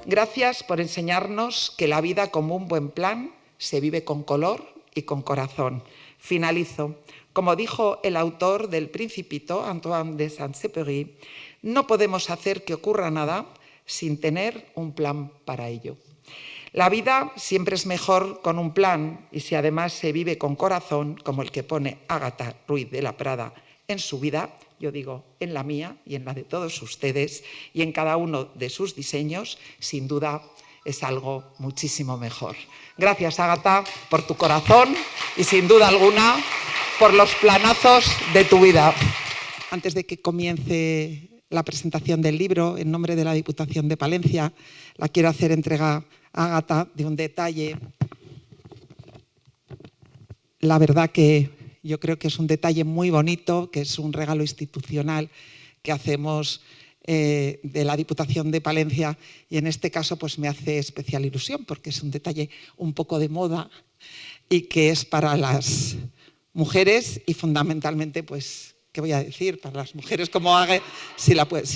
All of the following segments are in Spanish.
Gracias por enseñarnos que la vida como un buen plan se vive con color y con corazón. Finalizo. Como dijo el autor del Principito, Antoine de Saint-Exupéry, no podemos hacer que ocurra nada sin tener un plan para ello. La vida siempre es mejor con un plan y si además se vive con corazón, como el que pone Ágata Ruiz de la Prada en su vida, yo digo en la mía y en la de todos ustedes y en cada uno de sus diseños, sin duda es algo muchísimo mejor. Gracias, Ágata, por tu corazón y sin duda alguna por los planazos de tu vida. Antes de que comience la presentación del libro, en nombre de la Diputación de Palencia, la quiero hacer entrega a Ágata de un detalle. La verdad que yo creo que es un detalle muy bonito, que es un regalo institucional que hacemos de la Diputación de Palencia y en este caso pues me hace especial ilusión porque es un detalle un poco de moda y que es para las mujeres y fundamentalmente pues, ¿qué voy a decir? Para las mujeres como haga, si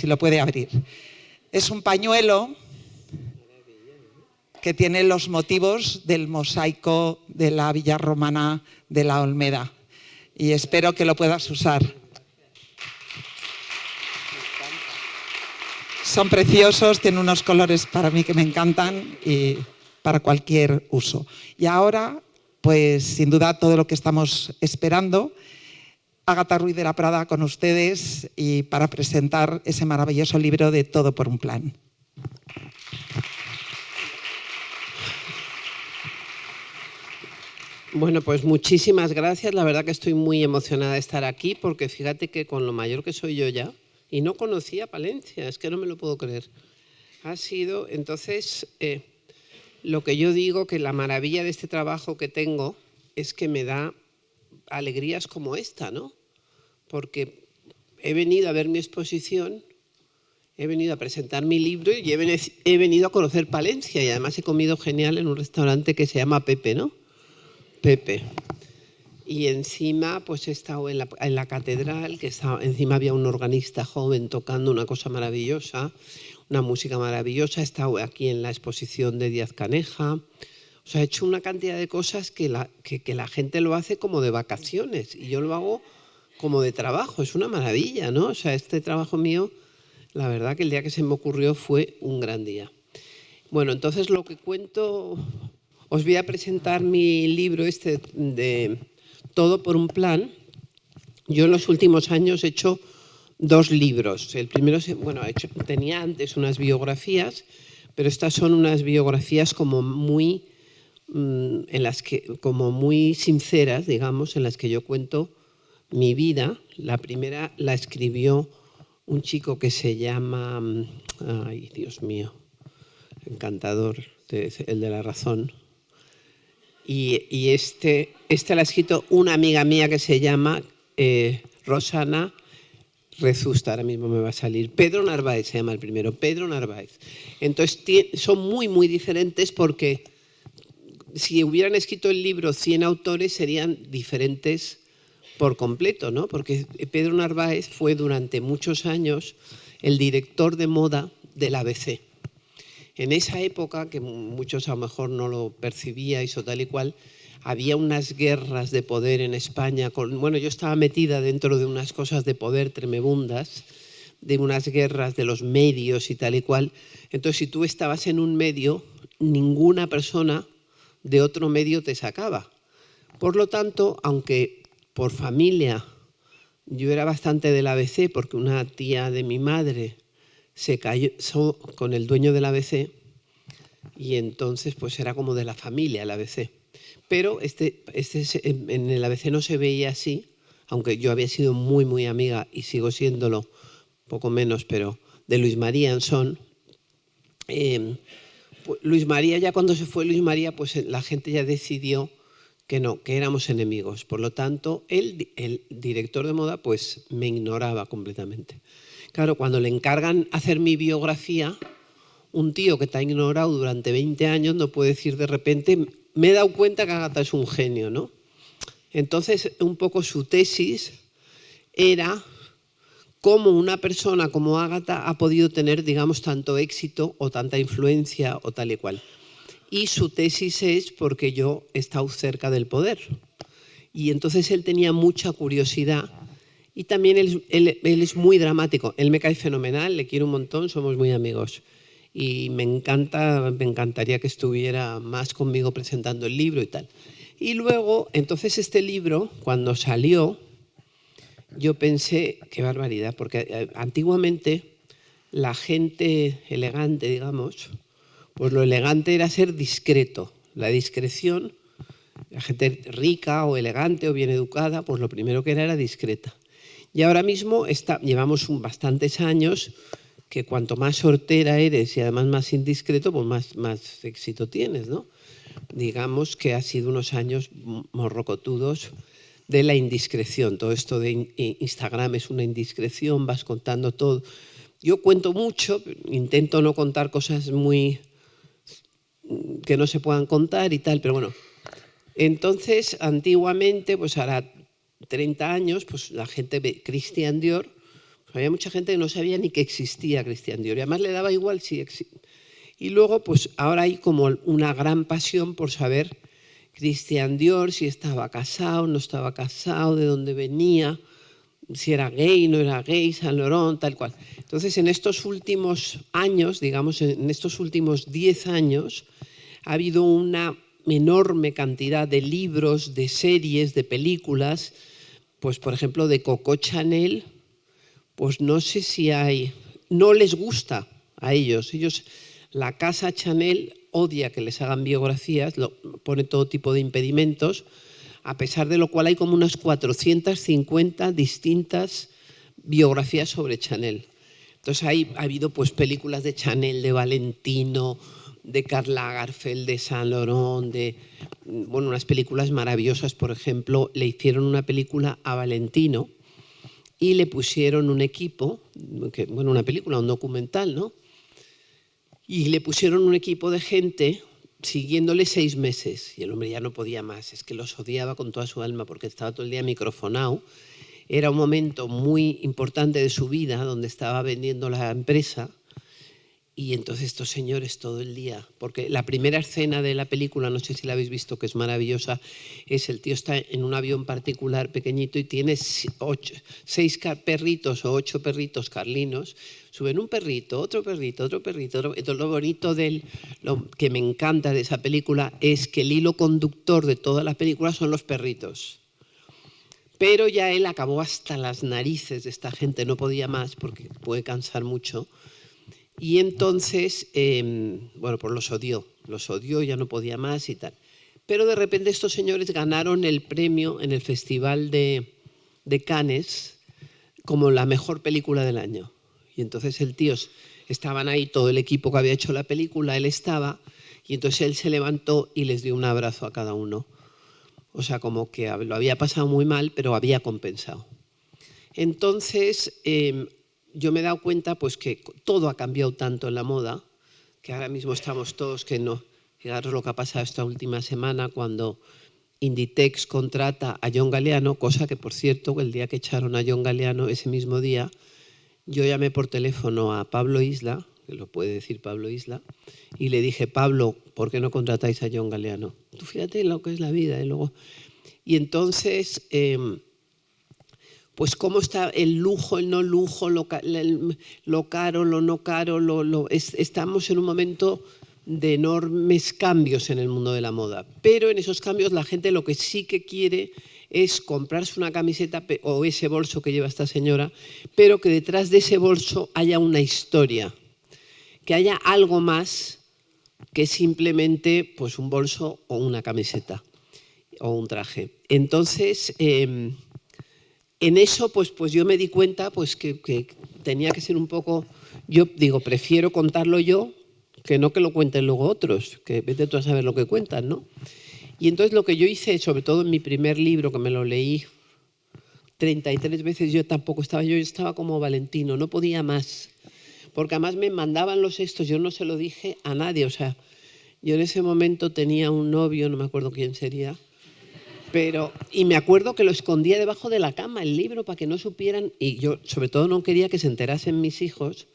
lo puede abrir. Es un pañuelo que tiene los motivos del mosaico de la villa romana de la Olmeda y espero que lo puedas usar. Son preciosos, tienen unos colores para mí que me encantan y para cualquier uso. Y ahora, pues sin duda todo lo que estamos esperando, Ágata Ruiz de la Prada con ustedes y para presentar ese maravilloso libro de Todo por un plan. Bueno, pues muchísimas gracias. La verdad que estoy muy emocionada de estar aquí porque fíjate que con lo mayor que soy yo ya, y no conocía Palencia, es que no me lo puedo creer. Ha sido, entonces, lo que yo digo que la maravilla de este trabajo que tengo es que me da alegrías como esta, ¿no? Porque he venido a ver mi exposición, he venido a presentar mi libro y he venido a conocer Palencia y además he comido genial en un restaurante que se llama Pepe, ¿no? Pepe. Y encima pues he estado en la catedral, encima había un organista joven tocando una cosa maravillosa, una música maravillosa. He estado aquí en la exposición de Díaz Caneja. O sea, he hecho una cantidad de cosas que la gente lo hace como de vacaciones y yo lo hago como de trabajo. Es una maravilla, ¿no? O sea, este trabajo mío, la verdad que el día que se me ocurrió fue un gran día. Bueno, entonces lo que cuento... Os voy a presentar mi libro de Todo por un plan. Yo en los últimos años he hecho 2 libros. El primero, tenía antes unas biografías, pero estas son unas biografías como muy sinceras, digamos, en las que yo cuento mi vida. La primera la escribió un chico que se llama, ay, Dios mío, encantador, el de La Razón. Y este la ha escrito una amiga mía que se llama Rosana Rezusta, ahora mismo me va a salir. Pedro Narváez se llama el primero, Pedro Narváez. Entonces son muy, muy diferentes porque si hubieran escrito el libro 100 autores serían diferentes por completo, ¿no? Porque Pedro Narváez fue durante muchos años el director de moda del ABC. En esa época, que muchos a lo mejor no lo percibíais o tal y cual, había unas guerras de poder en España. Yo estaba metida dentro de unas cosas de poder tremebundas, de unas guerras de los medios y tal y cual. Entonces, si tú estabas en un medio, ninguna persona de otro medio te sacaba. Por lo tanto, aunque por familia yo era bastante del ABC, porque una tía de mi madre se casó con el dueño del ABC y entonces pues era como de la familia el ABC. Pero en el ABC no se veía así, aunque yo había sido muy, muy amiga y sigo siéndolo, poco menos, pero de Luis María Ansón. Luis María, ya cuando se fue Luis María, pues la gente ya decidió que no, que éramos enemigos. Por lo tanto, el director de moda pues me ignoraba completamente. Claro, cuando le encargan hacer mi biografía, un tío que te ha ignorado durante 20 años no puede decir de repente, me he dado cuenta que Ágata es un genio, ¿no? Entonces, un poco su tesis era cómo una persona como Ágata ha podido tener, digamos, tanto éxito o tanta influencia o tal y cual. Y su tesis es porque yo he estado cerca del poder. Y entonces él tenía mucha curiosidad. Y también él es muy dramático. Él me cae fenomenal, le quiero un montón, somos muy amigos. Y me encantaría que estuviera más conmigo presentando el libro y tal. Y luego, entonces este libro, cuando salió, yo pensé, qué barbaridad, porque antiguamente la gente elegante, digamos, pues lo elegante era ser discreto. La discreción, la gente rica o elegante o bien educada, pues lo primero que era discreta. Y ahora mismo llevamos bastantes años que cuanto más hortera eres y además más indiscreto, pues más éxito tienes, ¿no? Digamos que ha sido unos años morrocotudos de la indiscreción. Todo esto de Instagram es una indiscreción, vas contando todo. Yo cuento mucho, intento no contar cosas muy que no se puedan contar y tal, pero bueno. Entonces, antiguamente, pues ahora 30 años, pues la gente ve Christian Dior, pues había mucha gente que no sabía ni que existía Christian Dior y además le daba igual si existía. Y luego, pues ahora hay como una gran pasión por saber Christian Dior, si estaba casado, no estaba casado, de dónde venía, si era gay, no era gay, Saint Laurent, tal cual. Entonces, en estos últimos años, digamos, en estos últimos 10 años, ha habido una enorme cantidad de libros, de series, de películas, pues por ejemplo de Coco Chanel, pues no sé si no les gusta a ellos, la casa Chanel odia que les hagan biografías, pone todo tipo de impedimentos, a pesar de lo cual hay como unas 450 distintas biografías sobre Chanel. Entonces ha habido pues películas de Chanel, de Valentino, de Karl Lagerfeld, de Saint Laurent, unas películas maravillosas. Por ejemplo, le hicieron una película a Valentino y le pusieron un equipo, una película, un documental, ¿no? Y le pusieron un equipo de gente siguiéndole 6 meses. Y el hombre ya no podía más, es que los odiaba con toda su alma porque estaba todo el día microfonado. Era un momento muy importante de su vida donde estaba vendiendo la empresa. Y entonces estos señores todo el día, porque la primera escena de la película, no sé si la habéis visto, que es maravillosa, es el tío está en un avión particular pequeñito y tiene 6 perritos o 8 perritos carlinos, suben un perrito, otro perrito, otro perrito. Entonces lo bonito lo que me encanta de esa película es que el hilo conductor de toda la película son los perritos. Pero ya él acabó hasta las narices de esta gente, no podía más porque puede cansar mucho. Y entonces, pues los odió, ya no podía más y tal. Pero de repente estos señores ganaron el premio en el Festival de Cannes como la mejor película del año. Y entonces estaban ahí todo el equipo que había hecho la película, él estaba, y entonces él se levantó y les dio un abrazo a cada uno. O sea, como que lo había pasado muy mal, pero había compensado. Entonces, yo me he dado cuenta pues que todo ha cambiado tanto en la moda, que ahora mismo estamos todos que no. Fijaros lo que ha pasado esta última semana cuando Inditex contrata a John Galliano, cosa que, por cierto, el día que echaron a John Galliano, ese mismo día, yo llamé por teléfono a Pablo Isla, que lo puede decir Pablo Isla, y le dije, Pablo, ¿por qué no contratáis a John Galliano? Tú fíjate lo que es la vida. Y entonces, pues cómo está el lujo, el no lujo, lo caro, lo no caro. Estamos en un momento de enormes cambios en el mundo de la moda. Pero en esos cambios la gente lo que sí que quiere es comprarse una camiseta o ese bolso que lleva esta señora, pero que detrás de ese bolso haya una historia, que haya algo más que simplemente pues un bolso o una camiseta o un traje. Entonces, en eso pues yo me di cuenta pues que tenía que ser un poco, yo digo, prefiero contarlo yo que no que lo cuenten luego otros, que vete tú a saber lo que cuentan, ¿no? Y entonces lo que yo hice, sobre todo en mi primer libro, que me lo leí 33 veces, yo estaba como Valentino, no podía más, porque además me mandaban los estos, yo no se lo dije a nadie, o sea, yo en ese momento tenía un novio, no me acuerdo quién sería, Y me acuerdo que lo escondía debajo de la cama, el libro, para que no supieran, y yo sobre todo no quería que se enterasen mis hijos,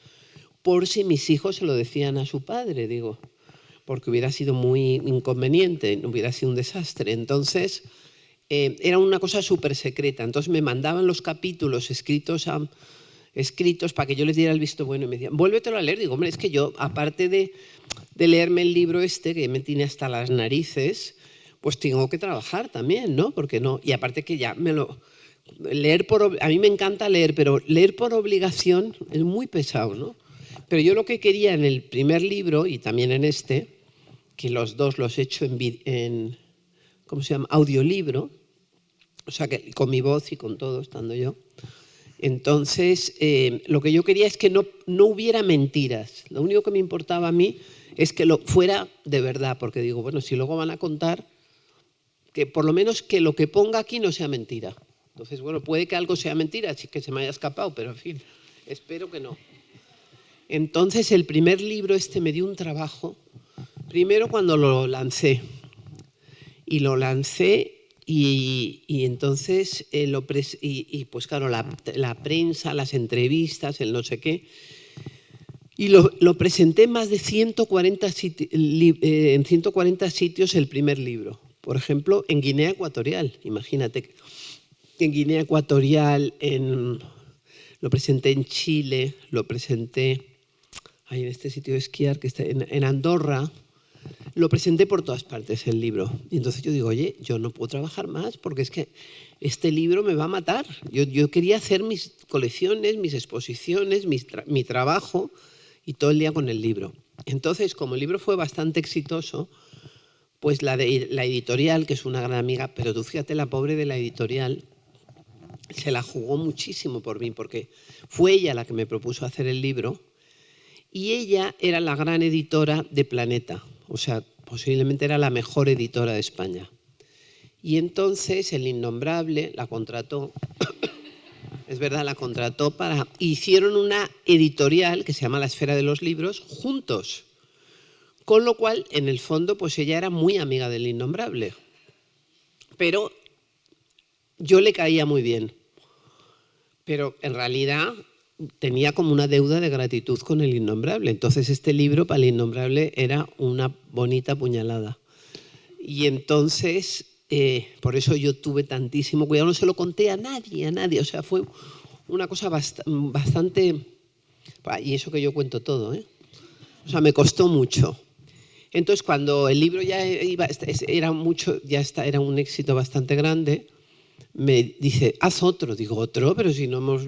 por si mis hijos se lo decían a su padre, digo, porque hubiera sido muy inconveniente, hubiera sido un desastre. Entonces, era una cosa súper secreta. Entonces me mandaban los capítulos escritos para que yo les diera el visto bueno y me decían, vuélvetelo a leer. Digo, hombre, es que yo, aparte de leerme el libro este, que me tiene hasta las narices, pues tengo que trabajar también, ¿no? Porque no, y aparte que ya a mí me encanta leer, pero leer por obligación es muy pesado, ¿no? Pero yo lo que quería en el primer libro y también en este, que los dos los he hecho en ¿cómo se llama? Audiolibro, o sea, que con mi voz y con todo, estando yo. Entonces, lo que yo quería es que no hubiera mentiras. Lo único que me importaba a mí es que lo fuera de verdad, porque digo, bueno, si luego van a contar, que por lo menos que lo que ponga aquí no sea mentira. Entonces, bueno, puede que algo sea mentira, así que se me haya escapado, pero en fin, espero que no. Entonces, el primer libro este me dio un trabajo, primero cuando lo lancé. Y lo lancé y entonces, pues claro, la prensa, las entrevistas, el no sé qué. Y lo presenté en más de 140 sitios el primer libro. Por ejemplo, en Guinea Ecuatorial, imagínate. En Guinea Ecuatorial, lo presenté en Chile, lo presenté en este sitio de esquiar que está en Andorra. Lo presenté por todas partes el libro. Y entonces yo digo, oye, yo no puedo trabajar más porque es que este libro me va a matar. Yo quería hacer mis colecciones, mis exposiciones, mi trabajo y todo el día con el libro. Entonces, como el libro fue bastante exitoso, pues la editorial, que es una gran amiga, pero tú fíjate, la pobre de la editorial se la jugó muchísimo por mí, porque fue ella la que me propuso hacer el libro y ella era la gran editora de Planeta. O sea, posiblemente era la mejor editora de España. Y entonces El Innombrable la contrató, es verdad, la contrató hicieron una editorial que se llama La Esfera de los Libros juntos. Con lo cual, en el fondo, pues ella era muy amiga del Innombrable. Pero yo le caía muy bien. Pero en realidad tenía como una deuda de gratitud con El Innombrable. Entonces este libro para El Innombrable era una bonita puñalada. Y entonces, por eso yo tuve tantísimo cuidado, no se lo conté a nadie. O sea, fue una cosa bastante... Y eso que yo cuento todo, ¿eh? O sea, me costó mucho. Entonces, cuando el libro ya era un éxito bastante grande, me dice, haz otro. Digo, ¿otro? Pero si no hemos...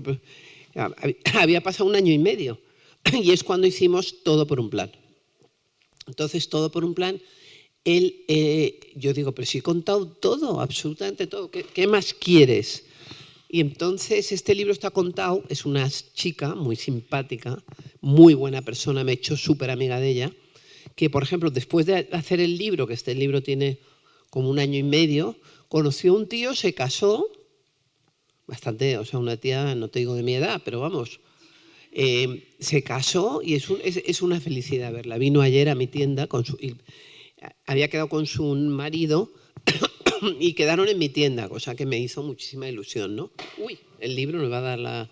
Había pasado 1 año y medio. Y es cuando hicimos Todo por un plan. Entonces, Todo por un plan, yo digo, pero si he contado todo, absolutamente todo. ¿Qué más quieres? Y entonces este libro está contado, es una chica muy simpática, muy buena persona, me he hecho súper amiga de ella, que por ejemplo, después de hacer el libro, que este libro tiene como 1 año y medio, conoció a un tío, se casó, bastante, o sea, una tía, no te digo de mi edad, pero vamos, se casó y es una felicidad verla. Vino ayer a mi tienda, había quedado con su marido y quedaron en mi tienda, cosa que me hizo muchísima ilusión, ¿no? Uy, el libro nos va a dar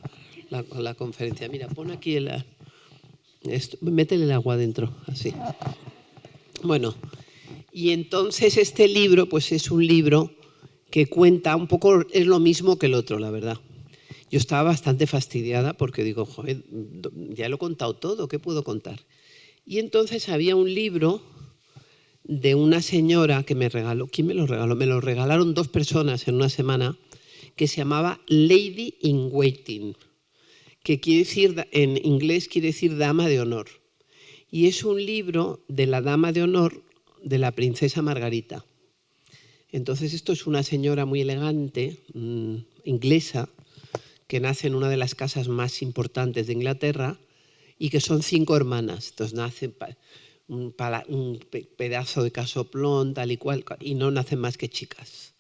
la conferencia. Mira, pon aquí métele el agua dentro, así. Bueno, y entonces este libro, pues es un libro que cuenta un poco, es lo mismo que el otro, la verdad. Yo estaba bastante fastidiada porque digo, joder, ya lo he contado todo, ¿qué puedo contar? Y entonces había un libro de una señora que me regaló. ¿Quién me lo regaló? Me lo regalaron 2 personas en una semana, que se llamaba Lady in Waiting, que quiere decir, en inglés quiere decir dama de honor. Y es un libro de la dama de honor de la princesa Margarita. Entonces esto es una señora muy elegante, inglesa, que nace en una de las casas más importantes de Inglaterra y que son 5 hermanas. Entonces nace un pedazo de casoplón, tal y cual, y no nacen más que chicas.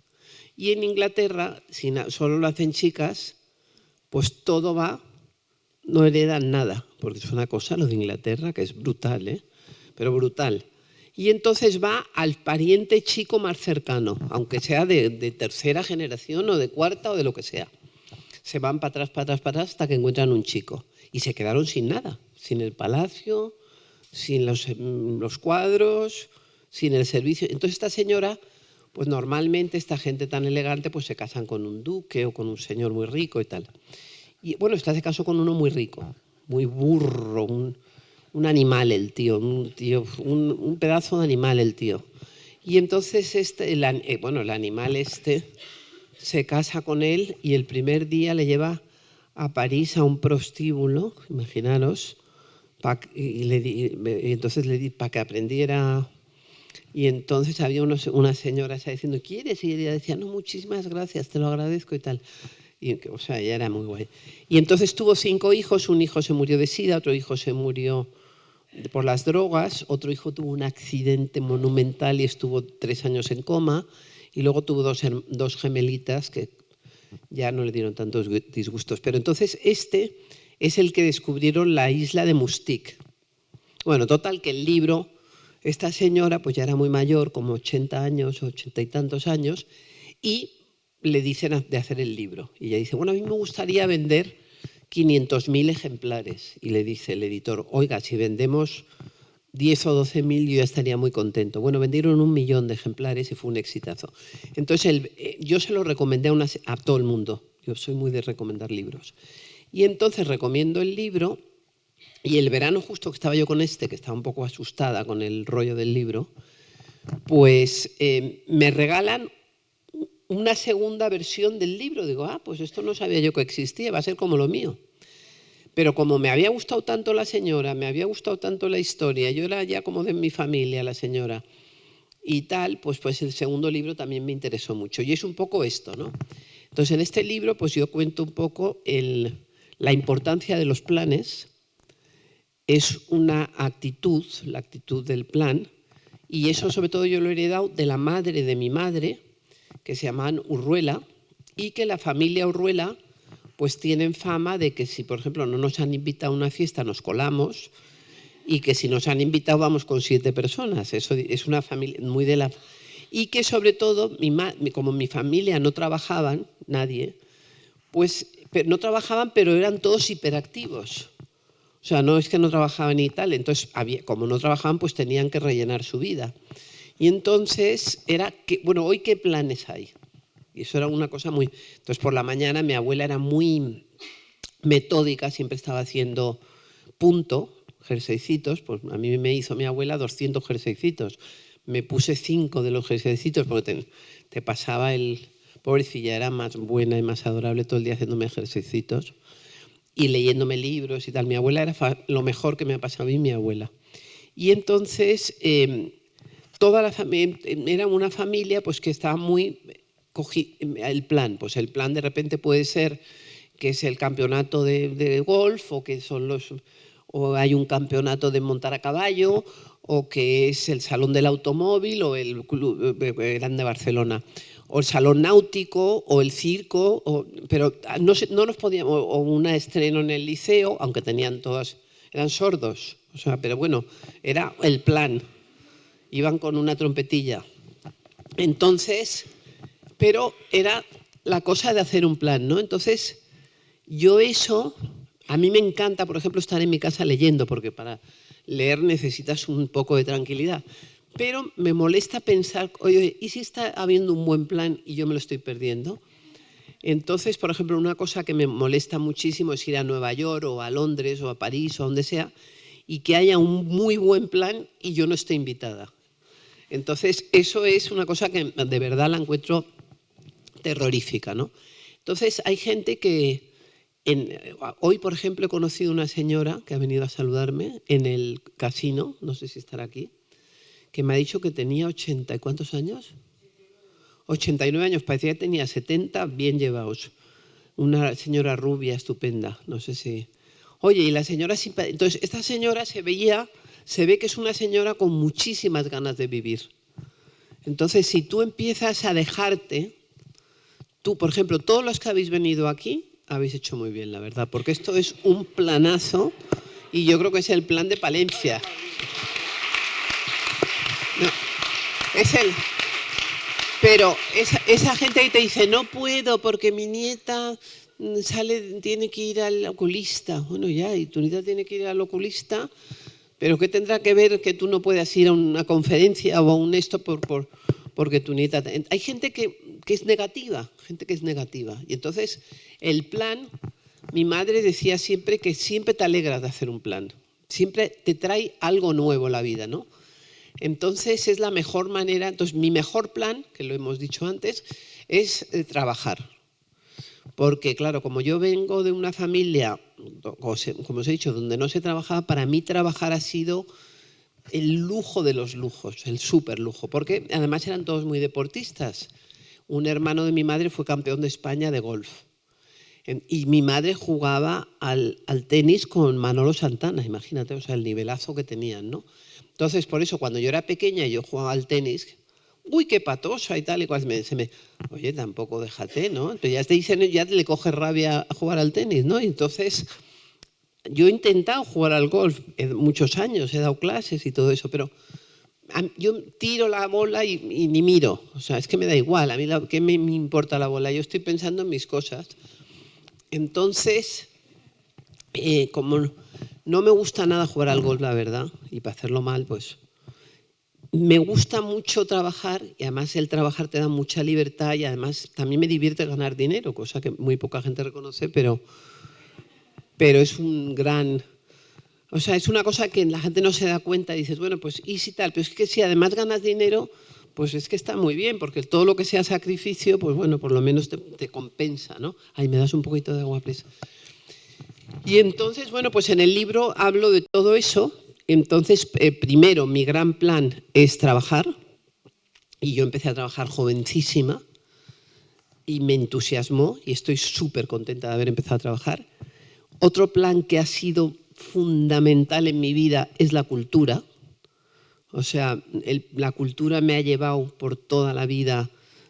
Y en Inglaterra, si solo lo hacen chicas, pues todo va, no heredan nada, porque es una cosa lo de Inglaterra que es brutal, ¿eh? Pero brutal. Y entonces va al pariente chico más cercano, aunque sea de tercera generación o de cuarta o de lo que sea. Se van para atrás hasta que encuentran un chico. Y se quedaron sin nada, sin el palacio, sin los cuadros, sin el servicio. Entonces esta señora, pues normalmente esta gente tan elegante pues se casan con un duque o con un señor muy rico y tal. Y bueno, esta se casó con uno muy rico, muy burro, un animal el tío, un pedazo de animal el tío. Y entonces el animal se casa con él y el primer día le lleva a París a un prostíbulo, imaginaros, y entonces le di para que aprendiera. Y entonces había una señora diciendo, ¿quieres? Y ella decía, no, muchísimas gracias, te lo agradezco y tal. Y, o sea, ella era muy guay. Y entonces tuvo 5 hijos, un hijo se murió de sida, otro hijo se murió por las drogas, otro hijo tuvo un accidente monumental y estuvo 3 años en coma, y luego tuvo dos gemelitas que ya no le dieron tantos disgustos. Pero entonces este es el que descubrieron la isla de Mustique. Bueno, total que el libro, esta señora pues ya era muy mayor, como 80 años, 80 y tantos años, y le dicen de hacer el libro. Y ella dice, bueno, a mí me gustaría vender 500.000 ejemplares. Y le dice el editor, oiga, si vendemos 10 o 12.000 yo ya estaría muy contento. Bueno, vendieron 1 millón de ejemplares y fue un exitazo. Entonces yo se lo recomendé a todo el mundo. Yo soy muy de recomendar libros. Y entonces recomiendo el libro, y el verano justo que estaba yo con que estaba un poco asustada con el rollo del libro, pues me regalan una segunda versión del libro. Digo, pues esto no sabía yo que existía, va a ser como lo mío. Pero como me había gustado tanto la señora, me había gustado tanto la historia, yo era ya como de mi familia la señora y tal, pues el segundo libro también me interesó mucho. Y es un poco esto, ¿no? Entonces en este libro pues yo cuento un poco la importancia de los planes. Es una actitud, la actitud del plan, y eso sobre todo yo lo he heredado de la madre de mi madre, que se llamaban Urruela, y que la familia Urruela pues tienen fama de que si, por ejemplo, no nos han invitado a una fiesta, nos colamos, y que si nos han invitado vamos con 7 personas. Eso es una familia muy de la... Y que sobre todo, como mi familia no trabajaban, nadie, pues no trabajaban, pero eran todos hiperactivos. O sea, no es que no trabajaban y tal, entonces como no trabajaban, pues tenían que rellenar su vida. Y entonces era que, bueno, ¿hoy qué planes hay? Y eso era una cosa muy... Entonces por la mañana mi abuela era muy metódica, siempre estaba haciendo jerseycitos, pues a mí me hizo mi abuela 200 jerseycitos. Me puse 5 de los jerseycitos porque te pasaba pobrecilla, era más buena y más adorable todo el día haciéndome jerseycitos y leyéndome libros y tal. Mi abuela era lo mejor que me ha pasado a mí, mi abuela. Y entonces toda la familia, era una familia pues que estaba muy... el plan de repente puede ser que es el campeonato de golf o que o hay un campeonato de montar a caballo o que es el salón del automóvil o el club grande de Barcelona o el salón náutico o el circo, pero no nos podíamos, o un estreno en el liceo, aunque tenían todas, eran sordos, o sea, pero bueno, era el plan, iban con una trompetilla. Entonces, pero era la cosa de hacer un plan, ¿no? Entonces, a mí me encanta, por ejemplo, estar en mi casa leyendo, porque para leer necesitas un poco de tranquilidad. Pero me molesta pensar, oye, ¿y si está habiendo un buen plan y yo me lo estoy perdiendo? Entonces, por ejemplo, una cosa que me molesta muchísimo es ir a Nueva York o a Londres o a París o a donde sea y que haya un muy buen plan y yo no esté invitada. Entonces, eso es una cosa que de verdad la encuentro terrorífica, ¿no? Entonces, hay gente que... hoy, por ejemplo, he conocido una señora que ha venido a saludarme en el casino, no sé si estará aquí, que me ha dicho que tenía 80, ¿y cuántos años? 89 años, parecía que tenía 70 bien llevados. Una señora rubia, estupenda, no sé si... Oye, y la señora... Entonces, esta señora se ve que es una señora con muchísimas ganas de vivir. Entonces, si tú empiezas a dejarte... Tú, por ejemplo, todos los que habéis venido aquí, habéis hecho muy bien, la verdad, porque esto es un planazo y yo creo que es el plan de Palencia. No, es el... Pero esa gente que te dice, no puedo porque mi nieta tiene que ir al oculista. Bueno, ya, y tu nieta tiene que ir al oculista, pero ¿qué tendrá que ver que tú no puedas ir a una conferencia o a un esto porque tu nieta... Hay gente que es negativa, Y entonces el plan, mi madre decía siempre que siempre te alegras de hacer un plan. Siempre te trae algo nuevo la vida, ¿no? Entonces es la mejor manera. Entonces mi mejor plan, que lo hemos dicho antes, es trabajar. Porque claro, como yo vengo de una familia, como os he dicho, donde no se trabajaba, para mí trabajar ha sido el lujo de los lujos, el súper lujo, porque además eran todos muy deportistas. Un hermano de mi madre fue campeón de España de golf. Y mi madre jugaba al tenis con Manolo Santana, imagínate, o sea, el nivelazo que tenían, ¿no? Entonces, por eso, cuando yo era pequeña y yo jugaba al tenis, uy, qué patosa y tal y cual, oye, tampoco déjate, ¿no? Entonces ya te dicen, ya le coge rabia a jugar al tenis, ¿no? Y entonces, yo he intentado jugar al golf muchos años, he dado clases y todo eso, pero yo tiro la bola y ni miro, o sea, es que me da igual, a mí ¿qué me importa la bola? Yo estoy pensando en mis cosas. Entonces, como no me gusta nada jugar al golf, la verdad, y para hacerlo mal, pues me gusta mucho trabajar, y además el trabajar te da mucha libertad y además también me divierte ganar dinero, cosa que muy poca gente reconoce, pero es un gran... O sea, es una cosa que la gente no se da cuenta y dices, bueno, pues y si tal, pero es que si además ganas dinero, pues es que está muy bien, porque todo lo que sea sacrificio, pues bueno, por lo menos te compensa, ¿no? Ay, me das un poquito de agua, please. Y entonces, bueno, pues en el libro hablo de todo eso. Entonces, primero, mi gran plan es trabajar. Y yo empecé a trabajar jovencísima y me entusiasmó y estoy súper contenta de haber empezado a trabajar. Otro plan que ha sido fundamental en mi vida es la cultura. O sea, la cultura me ha llevado por toda la vida.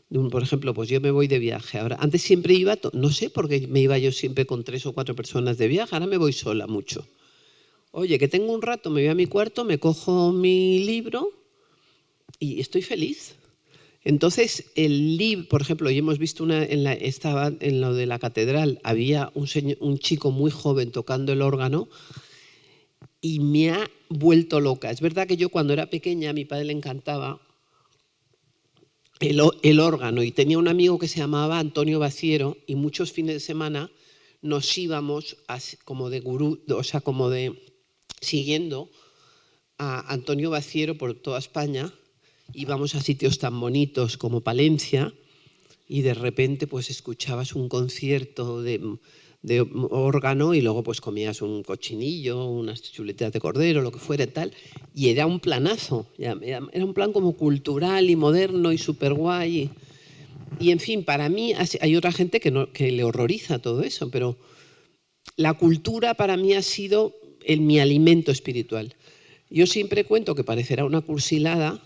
Por ejemplo, pues yo me voy de viaje. Ahora, antes siempre iba, no sé por qué me iba yo siempre con 3 o 4 personas de viaje, ahora me voy sola mucho. Oye, que tengo un rato, me voy a mi cuarto, me cojo mi libro y estoy feliz. Entonces, el libro, por ejemplo, hoy hemos visto estaba en lo de la catedral, había un chico muy joven tocando el órgano y me ha vuelto loca. Es verdad que yo cuando era pequeña a mi padre le encantaba el órgano y tenía un amigo que se llamaba Antonio Baciero y muchos fines de semana nos íbamos como de gurú, o sea, como de siguiendo a Antonio Baciero por toda España. Íbamos a sitios tan bonitos como Palencia y de repente pues escuchabas un concierto de órgano y luego pues comías un cochinillo, unas chuletas de cordero, lo que fuera y tal, y era un planazo, era un plan como cultural y moderno y súper guay. Y en fin, para mí hay otra gente que le horroriza todo eso, pero la cultura para mí ha sido mi alimento espiritual. Yo siempre cuento que parecerá una cursilada,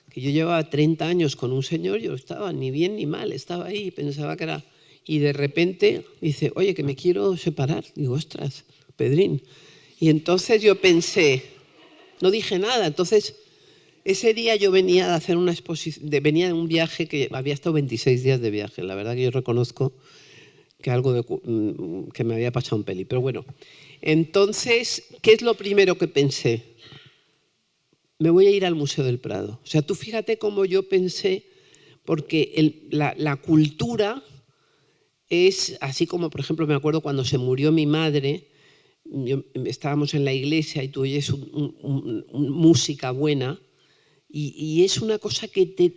que yo llevaba 30 años con un señor, yo estaba ni bien ni mal, estaba ahí y pensaba que era... Y de repente dice, oye, que me quiero separar. Digo, ostras, Pedrín. Y entonces yo pensé, no dije nada. Entonces, ese día yo venía de hacer una exposición, venía de un viaje que había estado 26 días de viaje. La verdad que yo reconozco que que me había pasado un peli. Pero bueno, entonces, ¿qué es lo primero que pensé? Me voy a ir al Museo del Prado. O sea, tú fíjate cómo yo pensé, porque la cultura es así como, por ejemplo, me acuerdo cuando se murió mi madre, estábamos en la iglesia y tú oyes música buena y es una cosa que te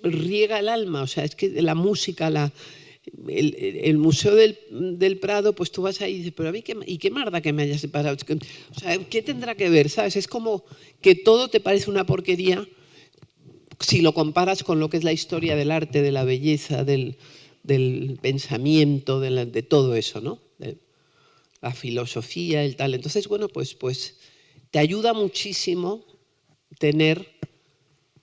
riega el alma. O sea, es que la música, el Museo del Prado, pues tú vas ahí y dices, pero a mí, ¿qué marda que me haya separado? O sea, ¿qué tendrá que ver? ¿Sabes? Es como que todo te parece una porquería si lo comparas con lo que es la historia del arte, de la belleza, del pensamiento, de todo eso, ¿no? De la filosofía, el tal. Entonces, bueno, pues te ayuda muchísimo tener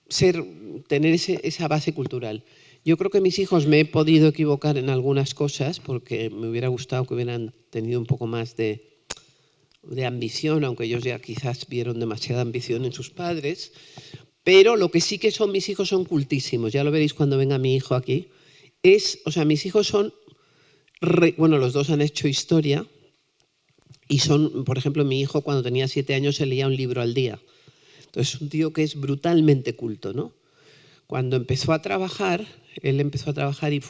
esa base cultural. Yo creo que mis hijos me he podido equivocar en algunas cosas porque me hubiera gustado que hubieran tenido un poco más de ambición, aunque ellos ya quizás vieron demasiada ambición en sus padres. Pero lo que sí que son mis hijos son cultísimos, ya lo veréis cuando venga mi hijo aquí. Mis hijos son, bueno, los dos han hecho historia y son, por ejemplo, mi hijo cuando tenía 7 años se leía un libro al día. Entonces es un tío que es brutalmente culto, ¿no? Cuando empezó a trabajar, él empezó a trabajar y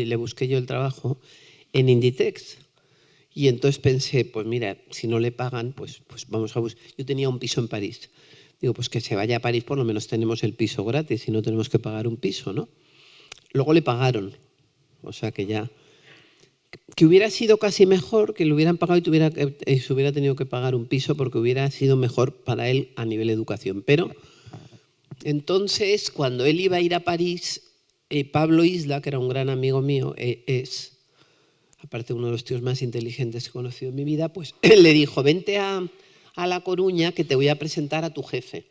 le busqué yo el trabajo en Inditex. Y entonces pensé, pues mira, si no le pagan, pues vamos a buscar. Yo tenía un piso en París. Digo, pues que se vaya a París, por lo menos tenemos el piso gratis y no tenemos que pagar un piso, ¿no? Luego le pagaron. O sea que ya... Que hubiera sido casi mejor que le hubieran pagado y se hubiera tenido que pagar un piso porque hubiera sido mejor para él a nivel de educación. Pero entonces, cuando él iba a ir a París, Pablo Isla, que era un gran amigo mío, aparte uno de los tíos más inteligentes que he conocido en mi vida, pues él le dijo, vente a La Coruña que te voy a presentar a tu jefe.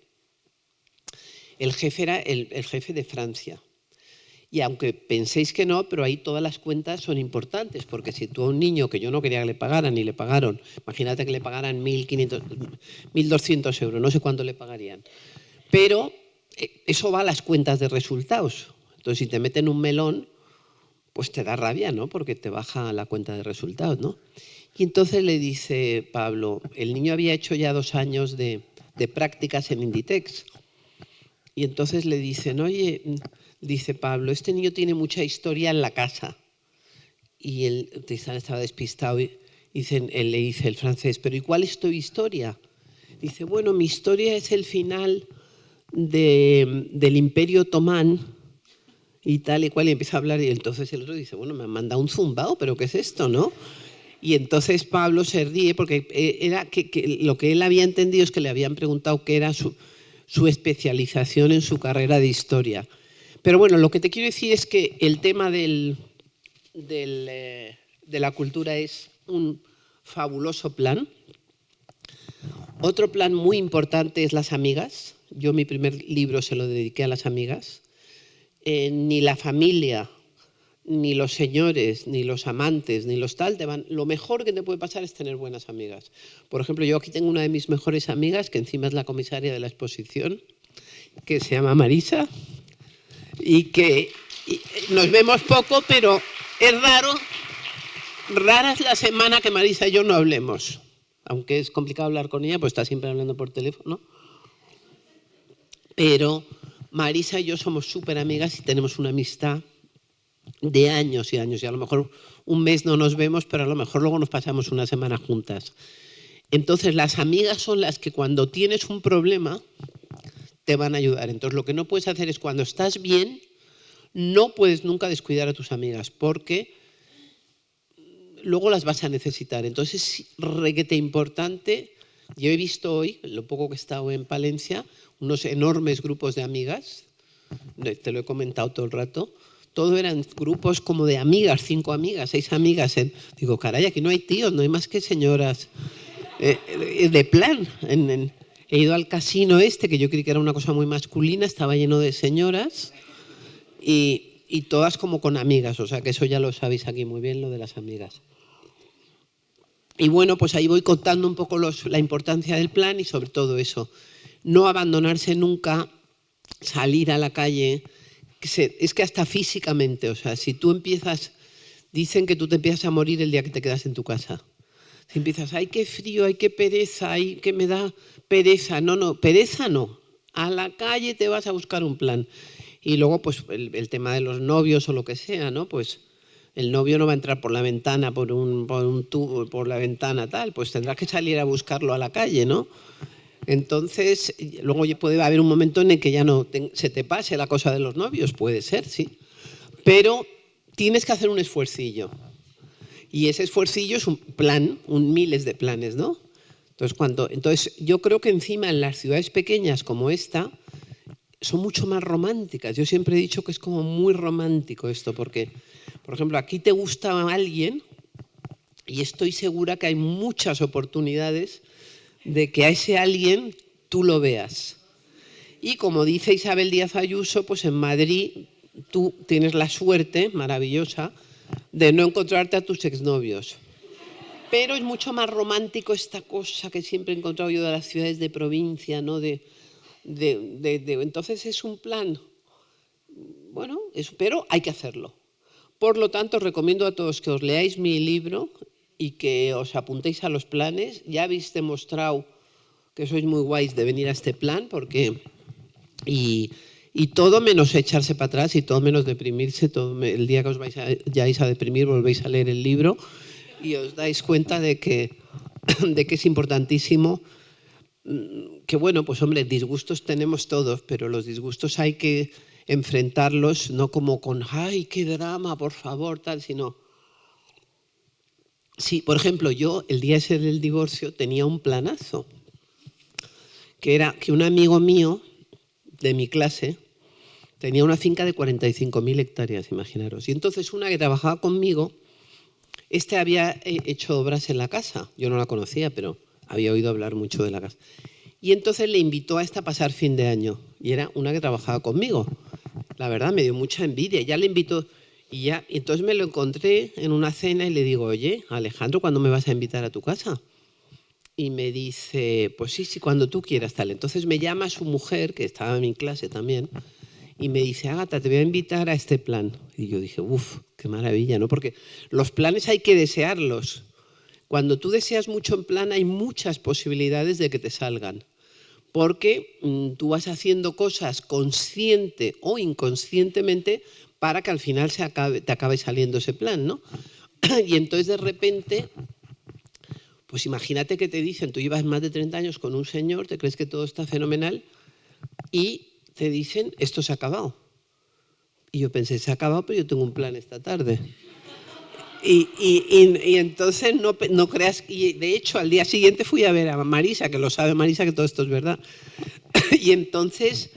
El jefe era el jefe de Francia. Y aunque penséis que no, pero ahí todas las cuentas son importantes, porque si tú a un niño que yo no quería que le pagaran y le pagaron, imagínate que le pagaran 1.500, 1.200 euros, no sé cuánto le pagarían. Pero eso va a las cuentas de resultados. Entonces, si te meten un melón, pues te da rabia, ¿no? Porque te baja la cuenta de resultados, ¿no? Y entonces le dice Pablo, el niño había hecho ya 2 años de prácticas en Inditex. Y entonces le dicen, oye, dice Pablo, este niño tiene mucha historia en la casa. Y el Tristán estaba despistado y él le dice el francés, pero ¿y cuál es tu historia? Dice, bueno, mi historia es el final del Imperio Otomán y tal y cual, y empieza a hablar y entonces el otro dice, bueno, me han mandado un zumbao, pero ¿qué es esto, no? Y entonces Pablo se ríe porque era que lo que él había entendido es que le habían preguntado qué era su especialización en su carrera de historia. Pero bueno, lo que te quiero decir es que el tema de la cultura es un fabuloso plan. Otro plan muy importante es las amigas. Yo mi primer libro se lo dediqué a las amigas. Ni la familia, ni los señores, ni los amantes, ni los tal, lo mejor que te puede pasar es tener buenas amigas. Por ejemplo, yo aquí tengo una de mis mejores amigas, que encima es la comisaria de la exposición, que se llama Marisa, y nos vemos poco, pero es rara es la semana que Marisa y yo no hablemos. Aunque es complicado hablar con ella, pues está siempre hablando por teléfono. Pero Marisa y yo somos súper amigas y tenemos una amistad de años y años. Y a lo mejor un mes no nos vemos, pero a lo mejor luego nos pasamos una semana juntas. Entonces, las amigas son las que cuando tienes un problema te van a ayudar. Entonces, lo que no puedes hacer es cuando estás bien, no puedes nunca descuidar a tus amigas porque luego las vas a necesitar. Entonces, es requete importante. Yo he visto hoy, lo poco que he estado en Palencia, unos enormes grupos de amigas. Te lo he comentado todo el rato. Todo eran grupos como de amigas, 5 amigas, 6 amigas. Digo, caray, aquí no hay tíos, no hay más que señoras. De plan. He ido al casino que yo creí que era una cosa muy masculina, estaba lleno de señoras y todas como con amigas. O sea que eso ya lo sabéis aquí muy bien, lo de las amigas. Y bueno, pues ahí voy contando un poco la importancia del plan y sobre todo eso. No abandonarse nunca, salir a la calle. Es que hasta físicamente, o sea, si tú empiezas, dicen que tú te empiezas a morir el día que te quedas en tu casa. Si empiezas, ay, qué frío, ay, qué pereza, ay, que me da pereza. No, pereza no. A la calle te vas a buscar un plan. Y luego, pues, el tema de los novios o lo que sea, ¿no? Pues el novio no va a entrar por la ventana, por un tubo, por la ventana, tal. Pues tendrás que salir a buscarlo a la calle, ¿no? Entonces, luego puede haber un momento en el que ya no se te pase la cosa de los novios, puede ser, sí. Pero tienes que hacer un esfuercillo. Y ese esfuercillo es un plan, miles de planes, ¿no? Entonces, yo creo que encima en las ciudades pequeñas como esta, son mucho más románticas. Yo siempre he dicho que es como muy romántico esto, porque, por ejemplo, aquí te gusta alguien y estoy segura que hay muchas oportunidades de que a ese alguien tú lo veas. Y como dice Isabel Díaz Ayuso, pues en Madrid tú tienes la suerte maravillosa de no encontrarte a tus exnovios. Pero es mucho más romántico esta cosa que siempre he encontrado yo de las ciudades de provincia, ¿no? De Entonces es un plan, bueno, pero hay que hacerlo. Por lo tanto, os recomiendo a todos que os leáis mi libro y que os apuntéis a los planes. Ya habéis demostrado que sois muy guays de venir a este plan, porque y todo menos echarse para atrás y todo menos deprimirse. El día que os vayáis a deprimir, volvéis a leer el libro y os dais cuenta de que es importantísimo. Que bueno, pues hombre, disgustos tenemos todos, pero los disgustos hay que enfrentarlos no como con ¡ay, qué drama, por favor!, tal, sino... Sí, por ejemplo, yo el día ese del divorcio tenía un planazo, que era que un amigo mío de mi clase tenía una finca de 45.000 hectáreas, imaginaros. Y entonces una que trabajaba conmigo, había hecho obras en la casa. Yo no la conocía, pero había oído hablar mucho de la casa. Y entonces le invitó a esta a pasar fin de año. Y era una que trabajaba conmigo. La verdad, me dio mucha envidia. Ya le invitó. Y entonces me lo encontré en una cena y le digo, oye, Alejandro, ¿cuándo me vas a invitar a tu casa? Y me dice, pues sí, cuando tú quieras, tal. Entonces me llama su mujer, que estaba en mi clase también, y me dice, Ágata, te voy a invitar a este plan. Y yo dije, uff, qué maravilla, ¿no? Porque los planes hay que desearlos. Cuando tú deseas mucho un plan, hay muchas posibilidades de que te salgan. Porque tú vas haciendo cosas consciente o inconscientemente para que al final te acabe saliendo ese plan, ¿no? Y entonces de repente, pues imagínate que te dicen, tú llevas más de 30 años con un señor, te crees que todo está fenomenal y te dicen, esto se ha acabado. Y yo pensé, se ha acabado, pero yo tengo un plan esta tarde. Y entonces no creas, y de hecho al día siguiente fui a ver a Marisa, que lo sabe Marisa, que todo esto es verdad. Y entonces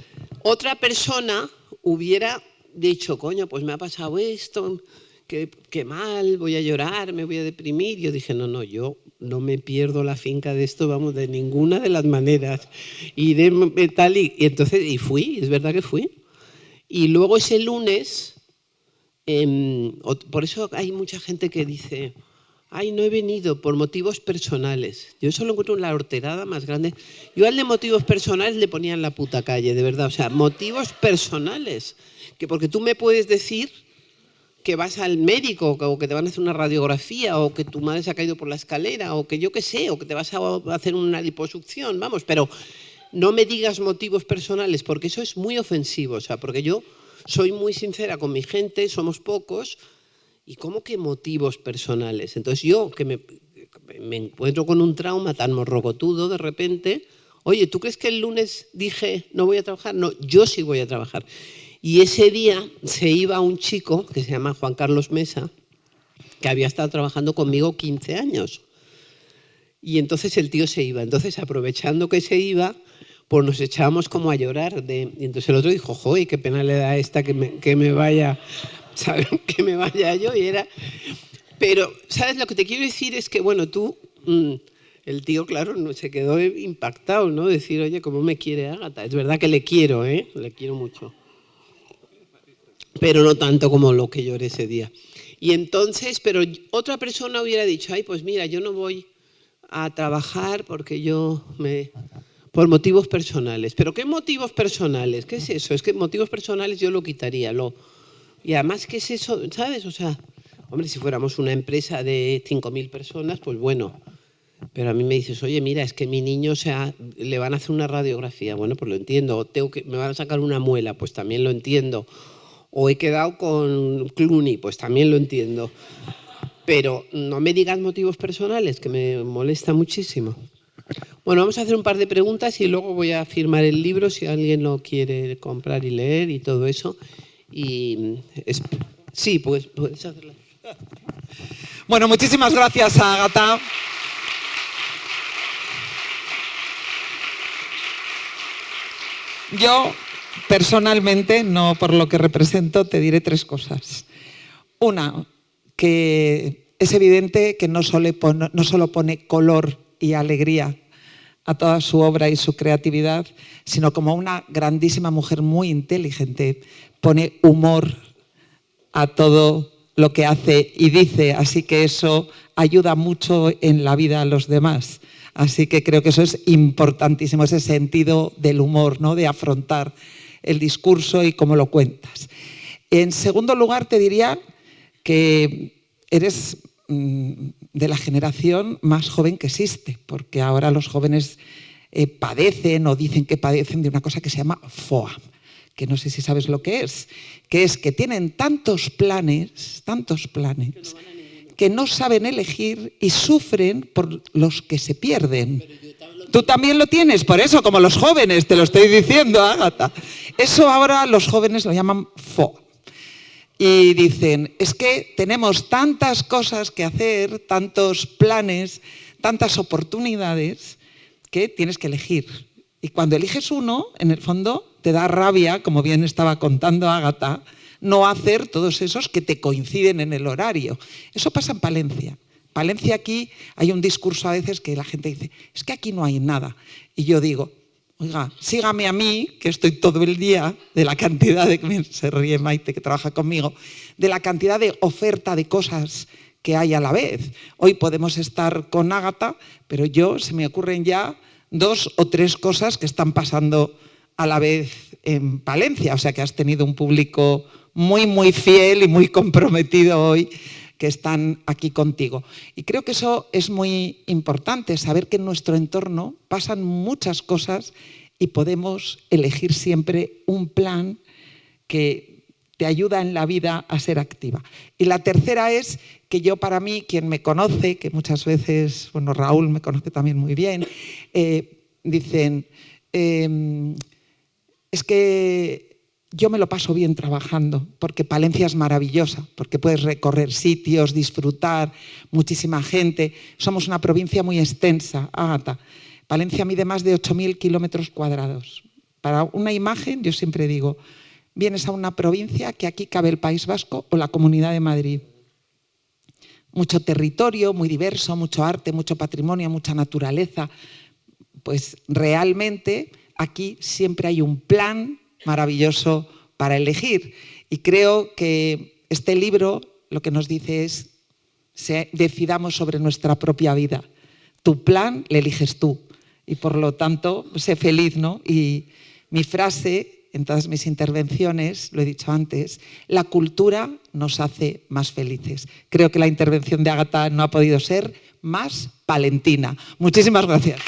otra persona hubiera dicho, coño, pues me ha pasado esto, qué mal, voy a llorar, me voy a deprimir. Yo dije, no, yo no me pierdo la finca de esto, vamos, de ninguna de las maneras. Y entonces fui, es verdad que fui. Y luego ese lunes... por eso hay mucha gente que dice, ay, no he venido por motivos personales. Yo eso lo encuentro la horterada más grande. Yo al de motivos personales le ponía en la puta calle, de verdad. O sea, motivos personales. Que porque tú me puedes decir que vas al médico o que te van a hacer una radiografía o que tu madre se ha caído por la escalera o que yo qué sé, o que te vas a hacer una liposucción, vamos, pero no me digas motivos personales porque eso es muy ofensivo. O sea, porque yo... soy muy sincera con mi gente, somos pocos, y ¿cómo que motivos personales? Entonces yo, que me encuentro con un trauma tan morrocotudo de repente, oye, ¿tú crees que el lunes dije no voy a trabajar? No, yo sí voy a trabajar. Y ese día se iba un chico que se llama Juan Carlos Mesa, que había estado trabajando conmigo 15 años. Y entonces el tío se iba. Entonces, aprovechando que se iba... pues nos echábamos como a llorar. Y entonces el otro dijo, joder, qué pena le da a esta que me vaya, ¿sabes? Que me vaya yo. Pero, ¿sabes? Lo que te quiero decir es que, bueno, el tío, claro, se quedó impactado, ¿no? Decir, oye, ¿cómo me quiere Ágata? Es verdad que le quiero, ¿eh? Le quiero mucho. Pero no tanto como lo que lloré ese día. Y entonces, pero otra persona hubiera dicho, ay, pues mira, yo no voy a trabajar porque por motivos personales. ¿Pero qué motivos personales? ¿Qué es eso? Es que motivos personales yo lo quitaría. Y además, ¿qué es eso? ¿Sabes? O sea, hombre, si fuéramos una empresa de 5.000 personas, pues bueno. Pero a mí me dices, oye, mira, es que mi niño le van a hacer una radiografía. Bueno, pues lo entiendo. O me van a sacar una muela, pues también lo entiendo. O he quedado con Clooney, pues también lo entiendo. Pero no me digas motivos personales, que me molesta muchísimo. Bueno, vamos a hacer un par de preguntas y luego voy a firmar el libro si alguien lo quiere comprar y leer y todo eso. Sí, pues puedes hacerla. Bueno, muchísimas gracias, Ágata. Yo, personalmente, no por lo que represento, te diré 3 cosas. Una, que es evidente que no solo pone color y alegría a toda su obra y su creatividad, sino como una grandísima mujer muy inteligente, pone humor a todo lo que hace y dice, así que eso ayuda mucho en la vida a los demás. Así que creo que eso es importantísimo, ese sentido del humor, ¿no? De afrontar el discurso y cómo lo cuentas. En segundo lugar, te diría que eres de la generación más joven que existe, porque ahora los jóvenes padecen o dicen que padecen de una cosa que se llama FOA, que no sé si sabes lo que es que tienen tantos planes, que no saben elegir y sufren por los que se pierden. Tú también lo tienes, por eso, como los jóvenes, te lo estoy diciendo, Ágata. Eso ahora los jóvenes lo llaman FOA. Y dicen, es que tenemos tantas cosas que hacer, tantos planes, tantas oportunidades, que tienes que elegir. Y cuando eliges uno, en el fondo, te da rabia, como bien estaba contando Ágata, no hacer todos esos que te coinciden en el horario. Eso pasa en Palencia. Palencia, aquí hay un discurso a veces que la gente dice, es que aquí no hay nada. Y yo digo, oiga, sígame a mí, que estoy todo el día, de la cantidad de, se ríe Maite, que trabaja conmigo, de la cantidad de oferta de cosas que hay a la vez. Hoy podemos estar con Ágata, pero se me ocurren ya 2 o 3 cosas que están pasando a la vez en Palencia. O sea que has tenido un público muy, muy fiel y muy comprometido hoy, que están aquí contigo. Y creo que eso es muy importante, saber que en nuestro entorno pasan muchas cosas y podemos elegir siempre un plan que te ayuda en la vida a ser activa. Y la tercera es que yo, para mí, quien me conoce, que muchas veces, bueno, Raúl me conoce también muy bien, dicen, es que yo me lo paso bien trabajando, porque Palencia es maravillosa, porque puedes recorrer sitios, disfrutar, muchísima gente. Somos una provincia muy extensa, Ágata. Palencia mide más de 8.000 kilómetros cuadrados. Para una imagen, yo siempre digo, vienes a una provincia que aquí cabe el País Vasco o la Comunidad de Madrid. Mucho territorio, muy diverso, mucho arte, mucho patrimonio, mucha naturaleza. Pues realmente aquí siempre hay un plan maravilloso para elegir. Y creo que este libro lo que nos dice es decidamos sobre nuestra propia vida. Tu plan le eliges tú. Y por lo tanto, sé feliz, ¿no? Y mi frase en todas mis intervenciones, lo he dicho antes, la cultura nos hace más felices. Creo que la intervención de Ágata no ha podido ser más palentina. Muchísimas gracias.